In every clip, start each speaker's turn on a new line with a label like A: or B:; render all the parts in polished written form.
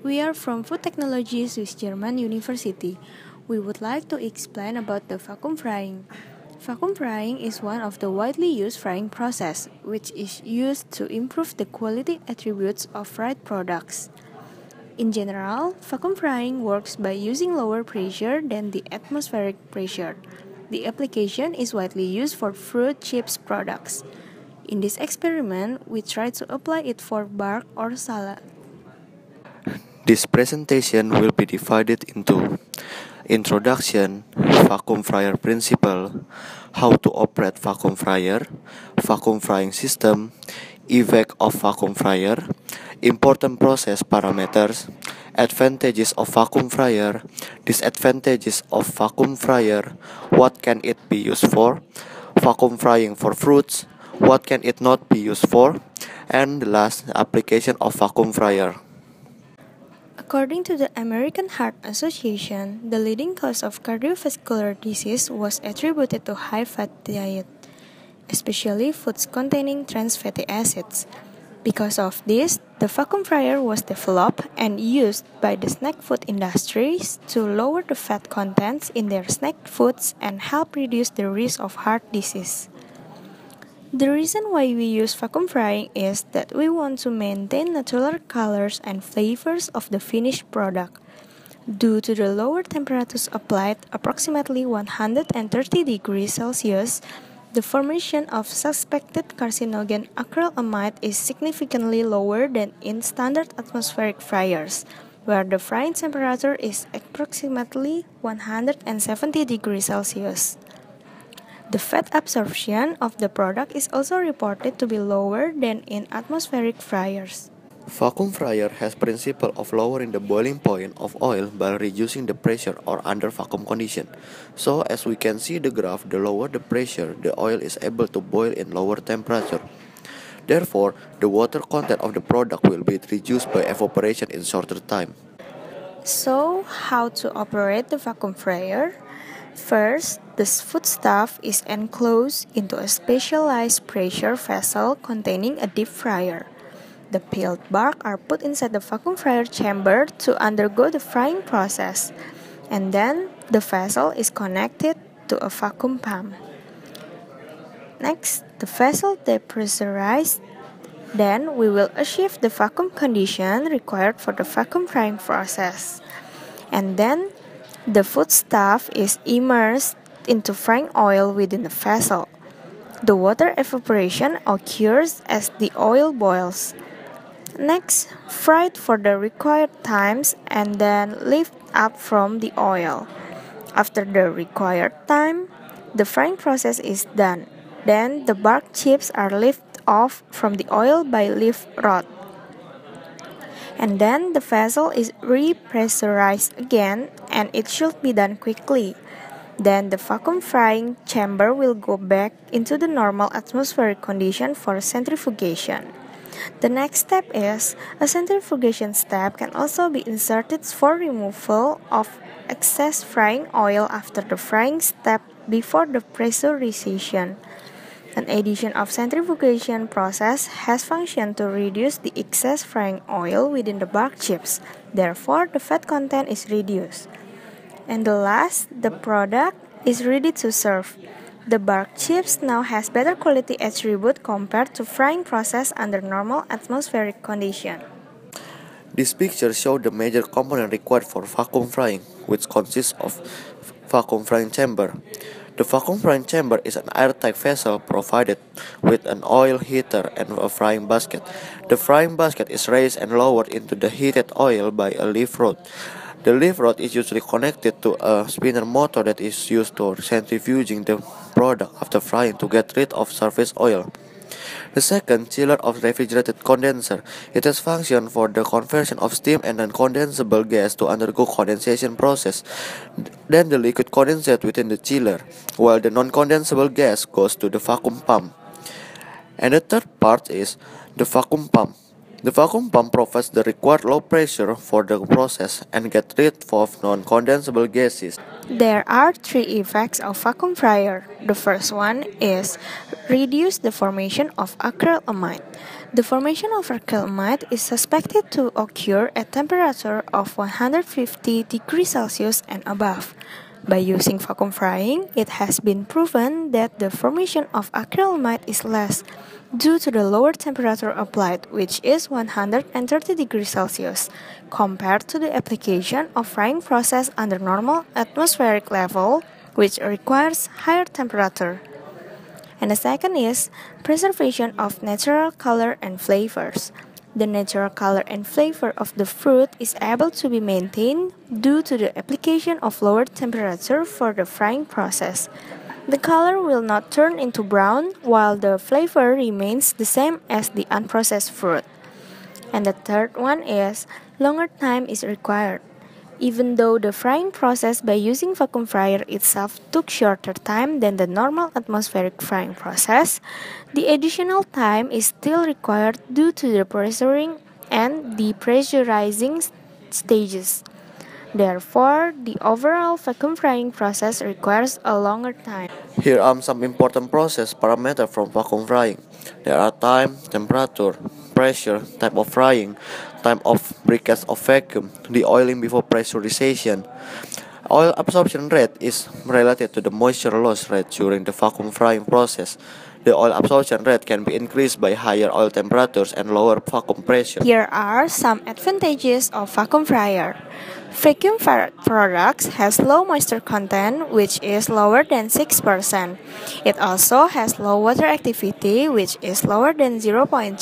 A: We are from Food Technology Swiss German University. We would like to explain about the vacuum frying. Vacuum frying is one of the widely used frying process, which is used to improve the quality attributes of fried products. In general, vacuum frying works by using lower pressure than the atmospheric pressure. The application is widely used for fruit chips products. In this experiment, we try to apply it for bark or salad.
B: This presentation will be divided into introduction, vacuum fryer principle, how to operate vacuum fryer, vacuum frying system, effect of vacuum fryer, important process parameters, advantages of vacuum fryer, disadvantages of vacuum fryer, what can it be used for, vacuum frying for fruits, what can it not be used for, and the last, application of vacuum fryer.
A: According to the American Heart Association, the leading cause of cardiovascular disease was attributed to high-fat diet, especially foods containing trans fatty acids. Because of this, the vacuum fryer was developed and used by the snack food industries to lower the fat contents in their snack foods and help reduce the risk of heart disease. The reason why we use vacuum frying is that we want to maintain natural colors and flavors of the finished product. Due to the lower temperatures applied, approximately 130 degrees Celsius, the formation of suspected carcinogen acrylamide is significantly lower than in standard atmospheric fryers, where the frying temperature is approximately 170 degrees Celsius. The fat absorption of the product is also reported to be lower than in atmospheric fryers.
B: Vacuum fryer has principle of lowering the boiling point of oil by reducing the pressure or under vacuum condition. So as we can see the graph, the lower the pressure, the oil is able to boil in lower temperature. Therefore, the water content of the product will be reduced by evaporation in shorter time.
A: So, how to operate the vacuum fryer? First, the foodstuff is enclosed into a specialized pressure vessel containing a deep fryer. The peeled bark are put inside the vacuum fryer chamber to undergo the frying process, and then the vessel is connected to a vacuum pump. Next, the vessel depressurized. Then we will achieve the vacuum condition required for the vacuum frying process. And then the foodstuff is immersed into frying oil within the vessel. The water evaporation occurs as the oil boils. Next, fry it for the required times and then lift up from the oil. After the required time, the frying process is done. Then the bark chips are lifted off from the oil by lift rod. And then the vessel is repressurized again, and it should be done quickly. Then the vacuum frying chamber will go back into the normal atmospheric condition for centrifugation. The next step is a centrifugation step can also be inserted for removal of excess frying oil after the frying step before the pressurization. An addition of centrifugation process has functioned to reduce the excess frying oil within the bark chips. Therefore, the fat content is reduced. And the last, the product is ready to serve. The bark chips now has better quality attribute compared to frying process under normal atmospheric condition.
B: This picture shows the major component required for vacuum frying, which consists of vacuum frying chamber. The vacuum frying chamber is an airtight vessel provided with an oil heater and a frying basket. The frying basket is raised and lowered into the heated oil by a lift rod. The lift rod is usually connected to a spinner motor that is used to centrifuging the product after frying to get rid of surface oil. The second, chiller of refrigerated condenser. It has function for the conversion of steam and non-condensable gas to undergo condensation process. Then the liquid condensate within the chiller, while the non-condensable gas goes to the vacuum pump. And the third part is the vacuum pump. The vacuum pump provides the required low pressure for the process and get rid of non-condensable gases.
A: There are three effects of vacuum fryer. The first one is reduce the formation of acrylamide. The formation of acrylamide is suspected to occur at temperature of 150 degrees Celsius and above. By using vacuum frying, it has been proven that the formation of acrylamide is less due to the lower temperature applied, which is 130 degrees Celsius, compared to the application of frying process under normal atmospheric level, which requires higher temperature. And the second is preservation of natural color and flavors. The natural color and flavor of the fruit is able to be maintained due to the application of lower temperature for the frying process. The color will not turn into brown while the flavor remains the same as the unprocessed fruit. And the third one is longer time is required. Even though the frying process by using vacuum fryer itself took shorter time than the normal atmospheric frying process, the additional time is still required due to the pressuring and depressurizing stages. Therefore, the overall vacuum frying process requires a longer time.
B: Here are some important process parameters from vacuum frying. There are time, temperature, pressure, type of frying, time of breakage of vacuum, the oiling before pressurization. Oil absorption rate is related to the moisture loss rate during the vacuum frying process. The oil absorption rate can be increased by higher oil temperatures and lower vacuum pressure.
A: Here are some advantages of vacuum fryer. Vacuum fired products has low moisture content, which is lower than 6%. It also has low water activity, which is lower than 0.3,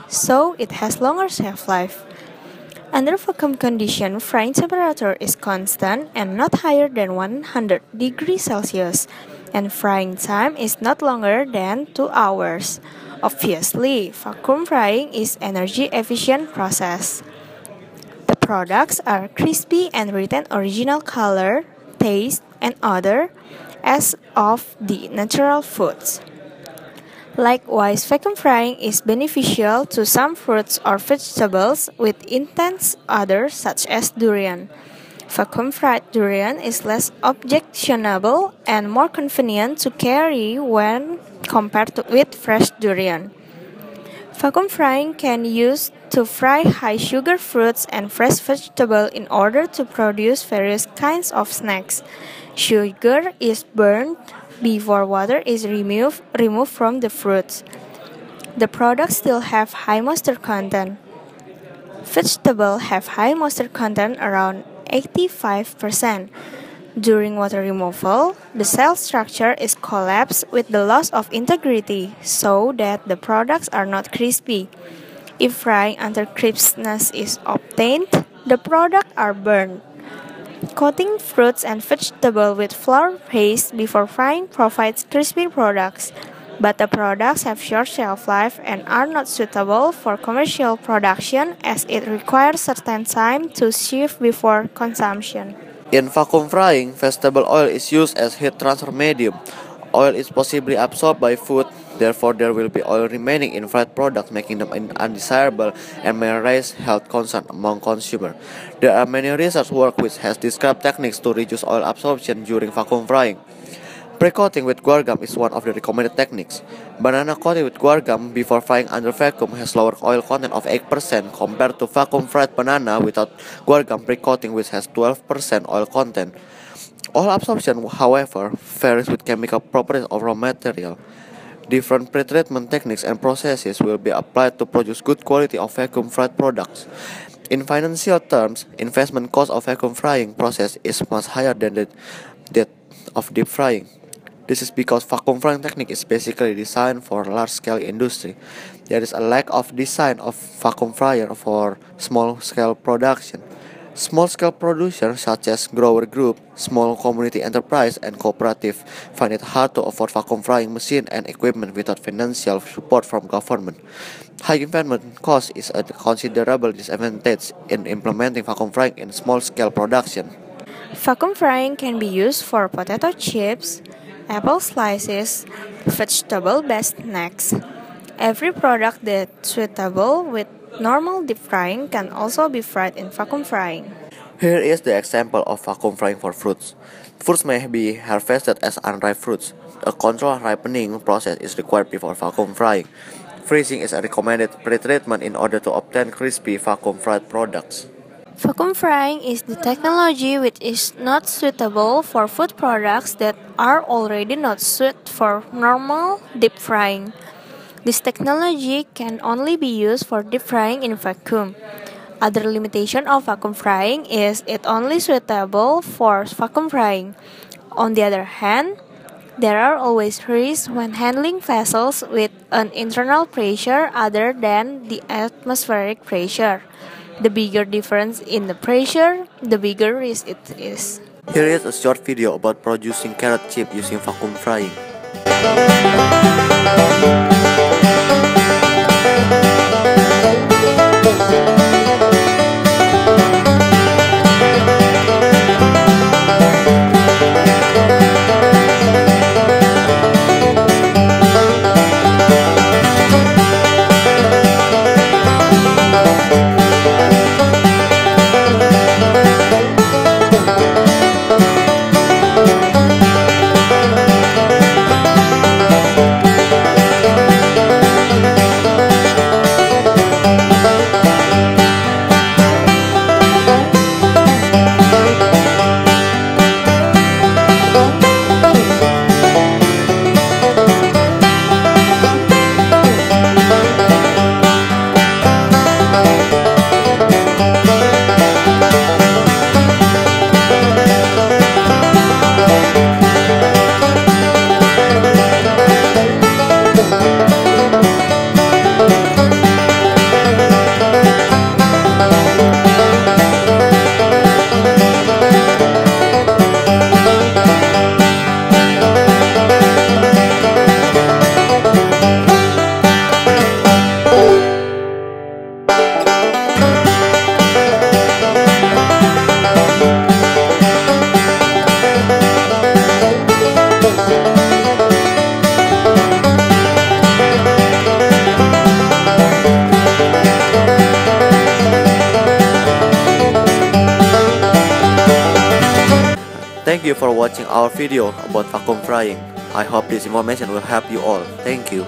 A: so it has longer shelf life. Under vacuum condition, frying temperature is constant and not higher than 100 degrees Celsius, and frying time is not longer than 2 hours. Obviously, vacuum frying is energy efficient process. The products are crispy and retain original color, taste, and odor as of the natural foods. Likewise, vacuum frying is beneficial to some fruits or vegetables with intense odor such as durian. Vacuum fried durian is less objectionable and more convenient to carry when compared with fresh durian. Vacuum frying can be used to fry high sugar fruits and fresh vegetables in order to produce various kinds of snacks. Sugar is burned before water is removed from the fruits. The products still have high moisture content. Vegetables have high moisture content around 85%. During water removal, the cell structure is collapsed with the loss of integrity so that the products are not crispy. If frying until crispness is obtained, the products are burned. Coating fruits and vegetables with flour paste before frying provides crispy products, but the products have short shelf life and are not suitable for commercial production as it requires certain time to sieve before consumption.
B: In vacuum frying, vegetable oil is used as heat transfer medium. Oil is possibly absorbed by food, therefore there will be oil remaining in fried products, making them undesirable and may raise health concerns among consumers. There are many research work which has described techniques to reduce oil absorption during vacuum frying. Pre-coating with guar gum is one of the recommended techniques. Banana coated with guar gum before frying under vacuum has lower oil content of 8% compared to vacuum fried banana without guar gum pre-coating which has 12% oil content. Oil absorption, however, varies with chemical properties of raw material. Different pretreatment techniques and processes will be applied to produce good quality of vacuum fried products. In financial terms, investment cost of vacuum frying process is much higher than that of deep frying. This is because vacuum frying technique is basically designed for large-scale industry. There is a lack of design of vacuum fryer for small-scale production. Small-scale producers such as grower group, small community enterprise, and cooperative find it hard to afford vacuum frying machine and equipment without financial support from government. High investment cost is a considerable disadvantage in implementing vacuum frying in small-scale production.
A: Vacuum frying can be used for potato chips, apple slices, vegetable-based snacks. Every product that's suitable with normal deep frying can also be fried in vacuum frying.
B: Here is the example of vacuum frying for fruits. Fruits may be harvested as unripe fruits. A controlled ripening process is required before vacuum frying. Freezing is a recommended pre-treatment in order to obtain crispy vacuum-fried products.
A: Vacuum frying is the technology which is not suitable for food products that are already not suited for normal deep frying. This technology can only be used for deep frying in vacuum. Other limitation of vacuum frying is it only suitable for vacuum frying. On the other hand, there are always risks when handling vessels with an internal pressure other than the atmospheric pressure. The bigger difference in the pressure, the bigger risk it is.
B: Here is a short video about producing carrot chip using vacuum frying. Thank you for watching our video about vacuum frying. I hope this information will help you all. Thank you.